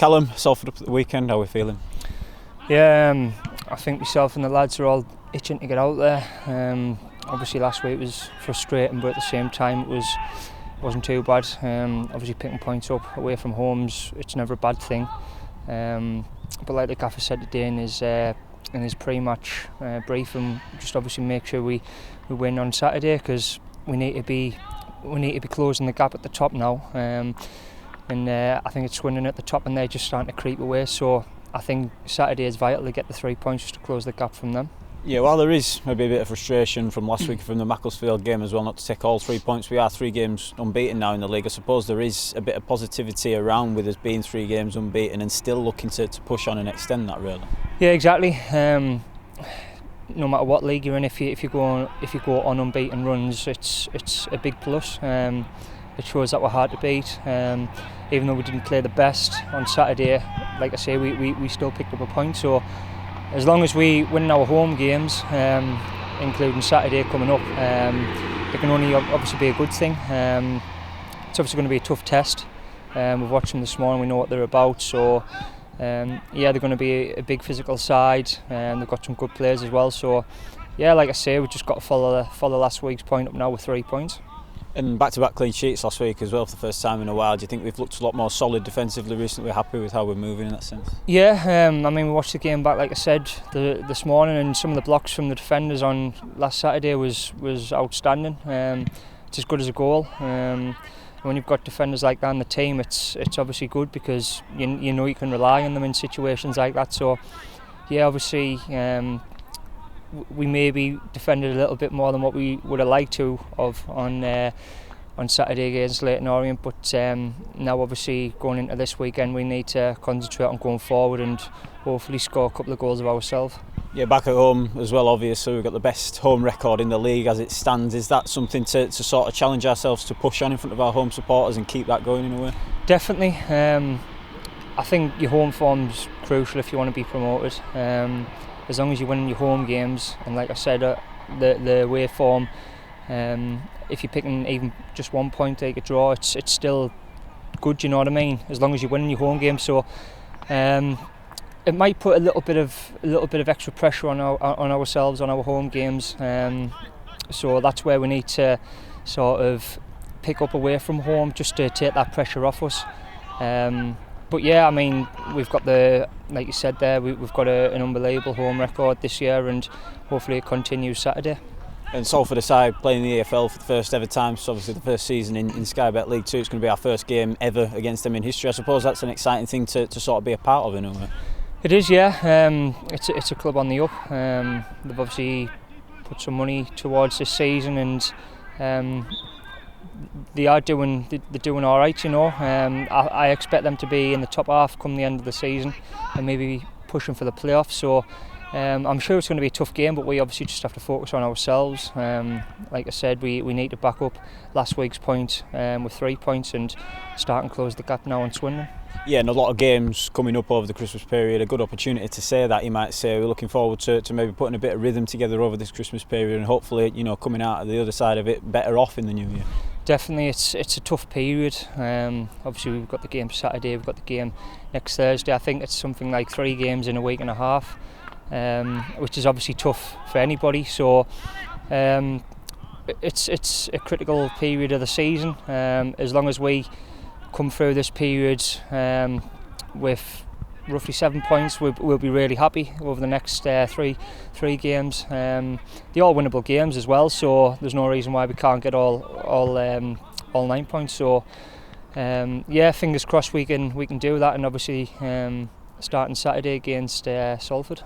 Callum, Salford up at the weekend, how are we feeling? Yeah, I think myself and the lads are all itching to get out there. Obviously last week was frustrating, but at the same time it wasn't too bad. Obviously picking points up away from homes, it's never a bad thing. But like the gaffer said today in his pre-match briefing, just obviously make sure we win on Saturday, because we need to be closing the gap at the top now. I think it's winning at the top and they're just starting to creep away, so I think Saturday is vital to get the 3 points just to close the gap from them. Yeah, well, there is maybe a bit of frustration from last week from the Macclesfield game as well, not to take all 3 points. We are 3 games unbeaten now in the league. I suppose there is a bit of positivity around with us being 3 games unbeaten and still looking to push on and extend that, really. Yeah, exactly. No matter what league you're in, if you go on unbeaten runs, it's a big plus. It shows that we're hard to beat. Even though we didn't play the best on Saturday, like I say, we still picked up a point. So as long as we win our home games, including Saturday coming up, it can only obviously be a good thing. It's obviously going to be a tough test. We've watched them this morning, we know what they're about. So yeah, they're going to be a big physical side, and they've got some good players as well. So yeah, like I say, we've just got to follow last week's point up now with 3 points. And back-to-back clean sheets last week as well for the first time in a while. Do you think we've looked a lot more solid defensively recently? We're happy with how we're moving in that sense? Yeah, I mean, we watched the game back, like I said, this morning, and some of the blocks from the defenders on last Saturday was outstanding. It's as good as a goal. When you've got defenders like that in the team, it's obviously good, because you know you can rely on them in situations like that. So yeah, obviously we maybe defended a little bit more than what we would have liked to have on Saturday against Leyton Orient, but now obviously going into this weekend we need to concentrate on going forward and hopefully score a couple of goals of ourselves. Yeah, back at home as well, obviously we've got the best home record in the league as it stands. Is that something to sort of challenge ourselves to push on in front of our home supporters and keep that going in a way? Definitely. I think your home form's crucial if you want to be promoted. As long as you're winning your home games, and like I said, the away form, if you're picking even just 1 point, take a draw, it's still good. You know what I mean? As long as you're winning your home games, so it might put a little bit of extra pressure on ourselves on our home games. So that's where we need to sort of pick up away from home just to take that pressure off us. But yeah, I mean, we've got like you said there, we've got an unbelievable home record this year, and hopefully it continues Saturday. And Salford aside, playing the EFL for the first ever time, so obviously the first season in Sky Bet League 2, it's going to be our first game ever against them in history. I suppose that's an exciting thing to sort of be a part of in a way. It is, yeah. It's a club on the up. They've obviously put some money towards this season, and they're doing all right, you know. I expect them to be in the top half come the end of the season and maybe pushing for the playoffs. So I'm sure it's going to be a tough game, but we obviously just have to focus on ourselves. Like I said, we need to back up last week's point with 3 points and start and close the gap now on Swindon. Yeah, and a lot of games coming up over the Christmas period. A good opportunity to say that, you might say. We're looking forward to maybe putting a bit of rhythm together over this Christmas period, and hopefully, you know, coming out of the other side of it better off in the new year. Definitely, it's a tough period. Obviously we've got the game Saturday, we've got the game next Thursday. I think it's something like 3 games in a week and a half, which is obviously tough for anybody. So it's a critical period of the season. As long as we come through this period with roughly 7 points, we'll be really happy over the next three games. They're all winnable games as well, so there's no reason why we can't get all 9 points. So yeah, fingers crossed we can do that, and obviously starting Saturday against Salford.